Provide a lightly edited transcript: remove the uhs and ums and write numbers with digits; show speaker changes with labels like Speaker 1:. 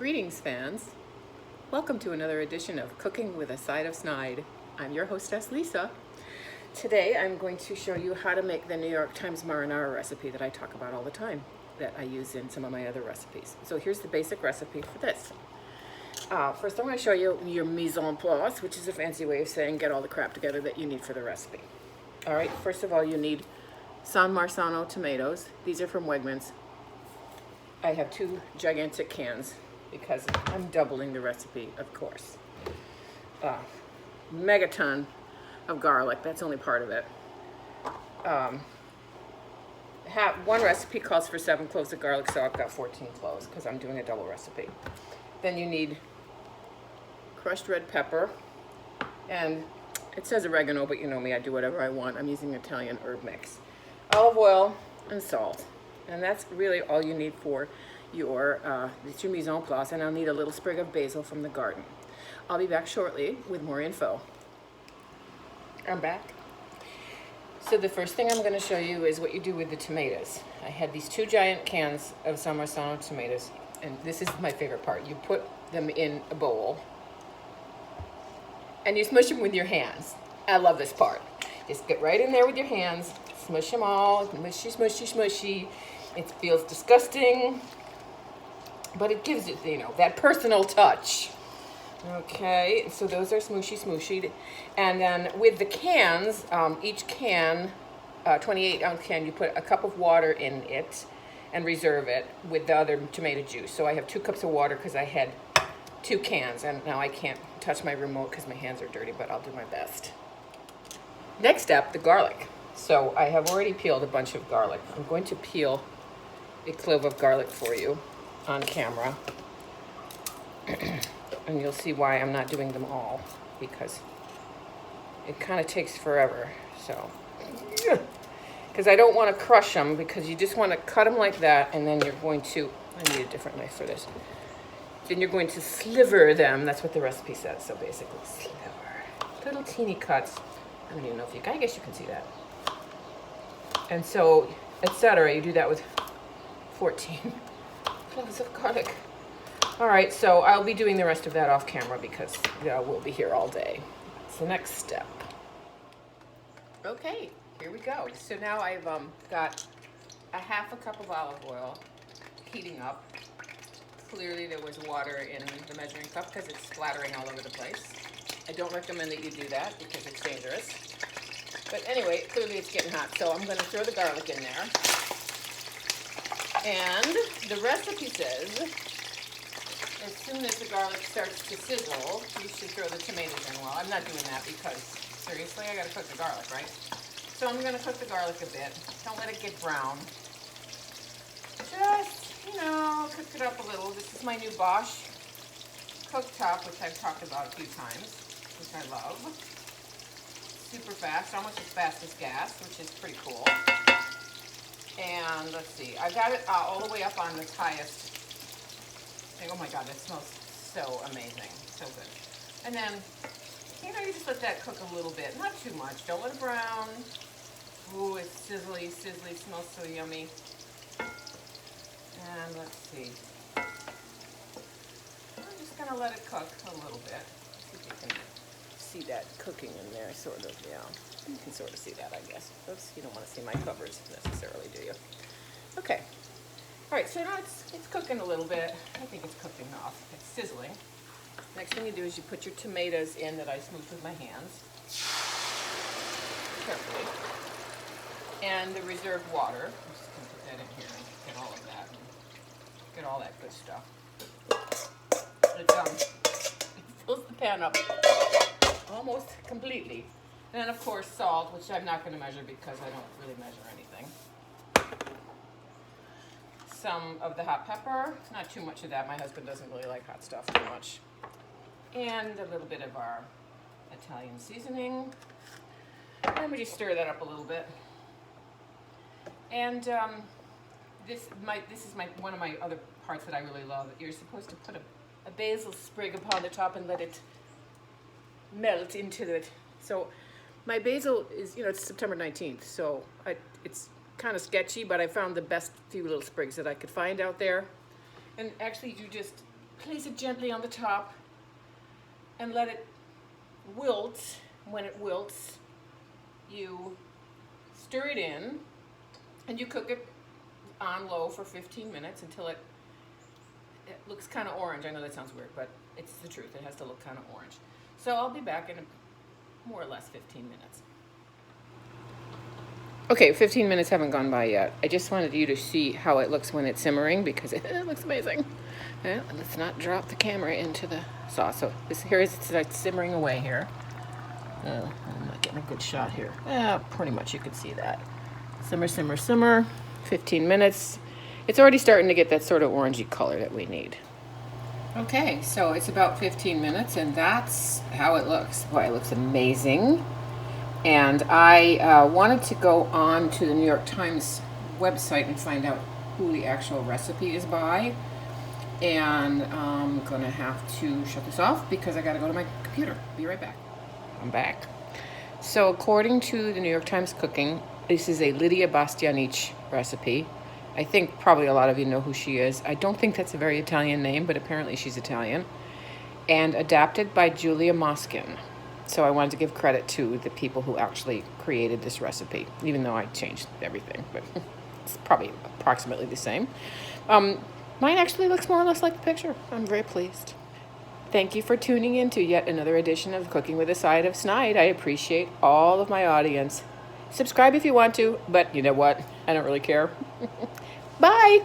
Speaker 1: Greetings, fans. Welcome to another edition of Cooking with a Side of Snide. I'm your hostess, Lisa. Today, I'm going to show you how to make the New York Times marinara recipe that I talk about all the time, that I use in some of my other recipes. So here's the basic recipe for this. First, I'm going to show you your mise en place, which is a fancy way of saying get all the crap together that you need for the recipe. All right, first of all, you need San Marzano tomatoes. These are from Wegmans. I have 2 gigantic cans because I'm doubling the recipe, of course. Megaton of garlic, that's only part of it. One recipe calls for 7 cloves of garlic, so I've got 14 cloves because I'm doing a double recipe. Then you need crushed red pepper, and it says oregano, but you know me, I do whatever I want. I'm using Italian herb mix. Olive oil and salt. And that's really all you need for your mise en place, and I'll need a little sprig of basil from the garden. I'll be back shortly with more info. I'm back. So the first thing I'm going to show you is what you do with the tomatoes. I had these 2 giant cans of San Marzano tomatoes, and this is my favorite part. You put them in a bowl, and you smush them with your hands. I love this part. Just get right in there with your hands, smush them all, mushy, smushy, smushy. It feels disgusting, but it gives it, you know, that personal touch. Okay, so those are smooshy, smooshy. And then with the cans, each can, 28-ounce can, you put a cup of water in it and reserve it with the other tomato juice. So I have 2 cups of water because I had 2 cans, and now I can't touch my remote because my hands are dirty, but I'll do my best. Next up, the garlic. So I have already peeled a bunch of garlic. I'm going to peel a clove of garlic for you on camera. And you'll see why I'm not doing them all, because it kind of takes forever. So, because I don't want to crush them, because you just want to cut them like that, and then you're going to, I need a different knife for this. Then you're going to sliver them. That's what the recipe says. So basically, sliver. Little teeny cuts. I don't even know if you, I guess you can see that. And so, etc. You do that with 14 cloves of garlic. All right, so I'll be doing the rest of that off camera because we'll be here all day. That's the next step. Okay, here we go. So now I've got a half a cup of olive oil heating up. Clearly there was water in the measuring cup because it's splattering all over the place. I don't recommend that you do that because it's dangerous. But anyway, clearly it's getting hot, so I'm going to throw the garlic in there. And the recipe says, as soon as the garlic starts to sizzle, you should throw the tomatoes in. Well, I'm not doing that because, seriously, I got to cook the garlic, right? So I'm going to cook the garlic a bit. Don't let it get brown. Just, you know, cook it up a little. This is my new Bosch cooktop, which I've talked about a few times, which I love. Super fast, almost as fast as gas, which is pretty cool. And let's see, I got it all the way up on the highest. Oh my God, that smells so amazing, so good. And then, you know, you just let that cook a little bit, not too much. Don't let it brown. Ooh, it's sizzly, sizzly, smells so yummy. And let's see. I'm just gonna let it cook a little bit. See if you can see that cooking in there, sort of, yeah. You can sort of see that, I guess. Oops, you don't want to see my covers necessarily, do you? Okay. All right, so now it's cooking a little bit. I think it's cooked enough. It's sizzling. Next thing you do is you put your tomatoes in that I smoothed with my hands. Carefully. And the reserved water. I'm just going to put that in here and get all of that. And get all that good stuff. It fills the pan up almost completely. And then, of course, salt, which I'm not going to measure because I don't really measure anything. Some of the hot pepper, not too much of that. My husband doesn't really like hot stuff too much. And a little bit of our Italian seasoning. And we just stir that up a little bit. And this is one of my other parts that I really love. You're supposed to put a basil sprig upon the top and let it melt into it. So my basil is, you know, it's September 19th, so it's kind of sketchy, but I found the best few little sprigs that I could find out there. And actually, you just Place it gently on the top and let it wilt. When it wilts, you stir it in and you cook it on low for 15 minutes until it looks kind of orange. I know that sounds weird, but it's the truth. It has to look kind of orange. So I'll be back in more or less 15 minutes. Okay, 15 minutes haven't gone by yet. I just wanted you to see how it looks when it's simmering because it looks amazing. Well, let's not drop the camera into the sauce. So here it's simmering away here. I'm not getting a good shot here. Pretty much you can see that. Simmer, simmer, simmer. 15 minutes. It's already starting to get that sort of orangey color that we need. Okay, so it's about 15 minutes and that's how it looks. Boy, it looks amazing. And I wanted to go on to the New York Times website and find out who the actual recipe is by. And I'm gonna have to shut this off because I gotta go to my computer. Be right back. I'm back. So according to the New York Times Cooking, this is a Lydia Bastianich recipe. I think probably a lot of you know who she is. I don't think that's a very Italian name, but apparently she's Italian. And adapted by Julia Moskin. So I wanted to give credit to the people who actually created this recipe, even though I changed everything, but it's probably approximately the same. Mine actually looks more or less like the picture. I'm very pleased. Thank you for tuning in to yet another edition of Cooking with a Side of Snide. I appreciate all of my audience. Subscribe if you want to, but you know what? I don't really care. Bye!